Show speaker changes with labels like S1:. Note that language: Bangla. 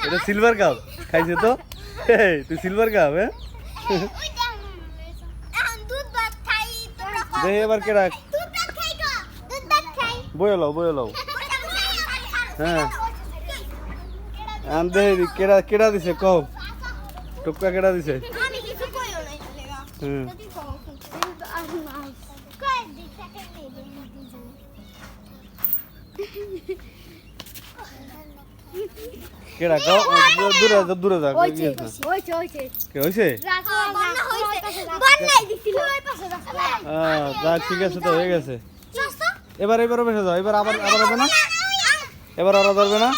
S1: এটা সিলভার কাপ খাইছে তো এই তুই সিলভার কাপ হ্যাঁ দে এবার কেডা বয়ে লও হ্যাঁ আনতে কেডা কেডা দিছে কও টুকা কেডা দিছে হুম কেডা কও দূরে যা কি হইছে যা ঠিক আছে তো হয়ে গেছে এবার বসে যাও এবার আবার হবে না এবার ওরা ধরবে না